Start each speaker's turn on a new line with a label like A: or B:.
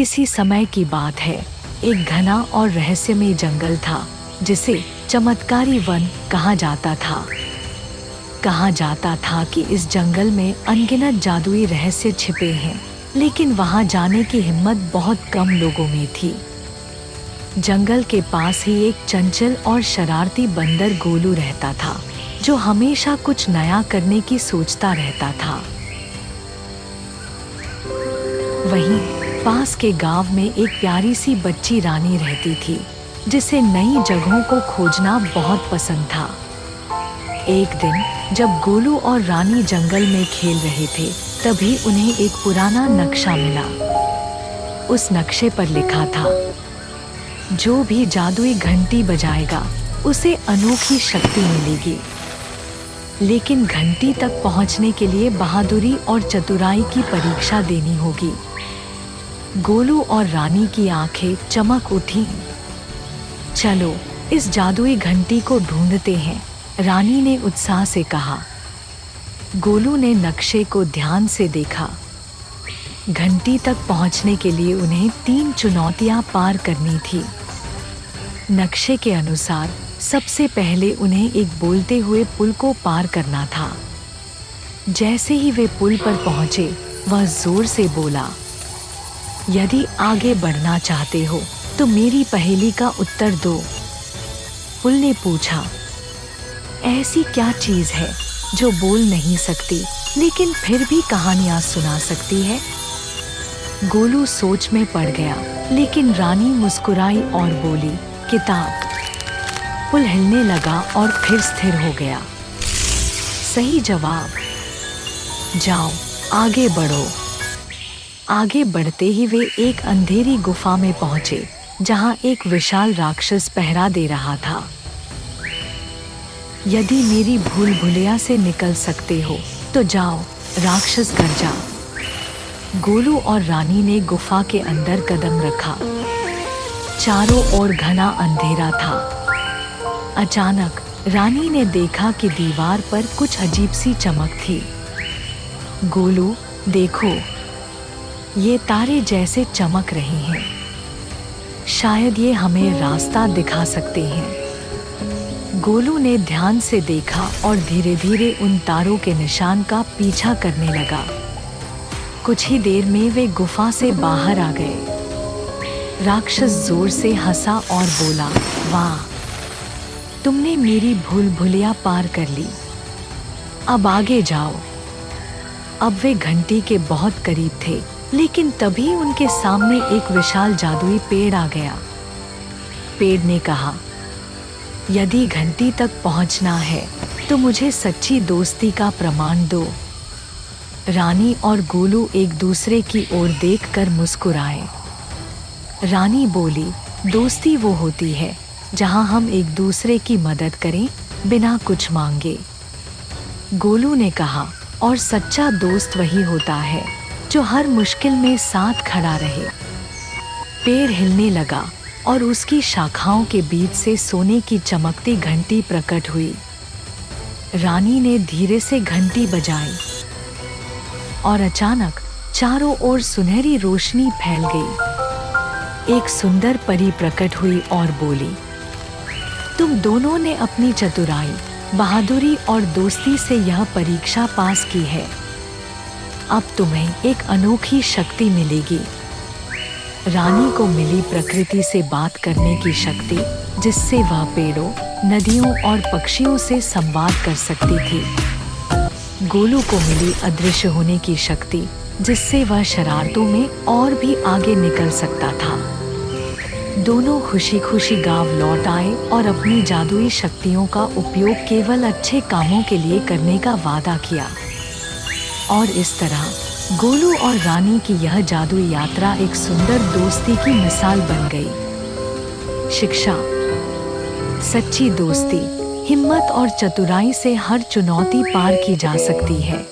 A: किसी समय की बात है। एक घना और रहस्यमय जंगल था जिसे चमत्कारी वन कहा जाता था। कहा जाता था कि इस जंगल में अनगिनत जादुई रहस्य छिपे हैं, लेकिन वहां जाने की हिम्मत बहुत कम लोगों में थी। जंगल के पास ही एक चंचल और शरारती बंदर गोलू रहता था, जो हमेशा कुछ नया करने की सोचता रहता था। वहीं पास के गांव में एक प्यारी सी बच्ची रानी रहती थी, जिसे नई जगहों को खोजना बहुत पसंद था। एक दिन जब गोलू और रानी जंगल में खेल रहे थे, तभी उन्हें एक पुराना नक्शा मिला। उस नक्शे पर लिखा था, जो भी जादुई घंटी बजाएगा उसे अनोखी शक्ति मिलेगी, लेकिन घंटी तक पहुंचने के लिए बहादुरी और चतुराई की परीक्षा देनी होगी। गोलू और रानी की आंखें चमक उठी। चलो इस जादुई घंटी को ढूंढते हैं, रानी ने उत्साह से कहा। गोलू ने नक्शे को ध्यान से देखा। घंटी तक पहुंचने के लिए उन्हें 3 चुनौतियां पार करनी थी। नक्शे के अनुसार सबसे पहले उन्हें एक बोलते हुए पुल को पार करना था। जैसे ही वे पुल पर पहुंचे, वह जोर से बोला, यदि आगे बढ़ना चाहते हो तो मेरी पहेली का उत्तर दो। पुल ने पूछा, ऐसी क्या चीज है जो बोल नहीं सकती लेकिन फिर भी कहानियां सुना सकती है? गोलू सोच में पड़ गया, लेकिन रानी मुस्कुराई और बोली, किताब। पुल हिलने लगा और फिर स्थिर हो गया। सही जवाब। जाओ आगे बढ़ो। आगे बढ़ते ही वे एक अंधेरी गुफा में पहुंचे, जहां एक विशाल राक्षस पहरा दे रहा था। यदि मेरी भूल भुलैया से निकल सकते हो तो जाओ, राक्षस गरजा। गोलू और रानी ने गुफा के अंदर कदम रखा। चारों ओर घना अंधेरा था। अचानक रानी ने देखा कि दीवार पर कुछ अजीब सी चमक थी। गोलू, देखो, ये तारे जैसे चमक रहे हैं। शायद ये हमें रास्ता दिखा सकते हैं। गोलू ने ध्यान से देखा और धीरे धीरे उन तारों के निशान का पीछा करने लगा। कुछ ही देर में वे गुफा से बाहर आ गए। राक्षस जोर से हंसा और बोला, वाह, तुमने मेरी भूल भुलैया पार कर ली। अब आगे जाओ। अब वे घंटी के बहुत करीब थे, लेकिन तभी उनके सामने एक विशाल जादुई पेड़ आ गया। पेड़ ने कहा, यदि घंटी तक पहुंचना है तो मुझे सच्ची दोस्ती का प्रमाण दो। रानी और गोलू एक दूसरे की ओर देखकर मुस्कुराए। रानी बोली, दोस्ती वो होती है जहां हम एक दूसरे की मदद करें बिना कुछ मांगे। गोलू ने कहा, और सच्चा दोस्त वही होता है जो हर मुश्किल में साथ खड़ा रहे। पेड़ हिलने लगा और उसकी शाखाओं के बीच से सोने की चमकती घंटी प्रकट हुई। रानी ने धीरे से घंटी बजाई और अचानक चारों ओर सुनहरी रोशनी फैल गई। एक सुंदर परी प्रकट हुई और बोली, तुम दोनों ने अपनी चतुराई, बहादुरी और दोस्ती से यह परीक्षा पास की है। अब तुम्हें एक अनोखी शक्ति मिलेगी। रानी को मिली प्रकृति से बात करने की शक्ति, जिससे वह पेड़ों, नदियों और पक्षियों से संवाद कर सकती थी। गोलू को मिली अदृश्य होने की शक्ति, जिससे वह शरारतों में और भी आगे निकल सकता था। दोनों खुशी खुशी गांव लौट आए और अपनी जादुई शक्तियों का उपयोग केवल अच्छे कामों के लिए करने का वादा किया। और इस तरह गोलू और रानी की यह जादुई यात्रा एक सुंदर दोस्ती की मिसाल बन गई। शिक्षा, सच्ची दोस्ती, हिम्मत और चतुराई से हर चुनौती पार की जा सकती है।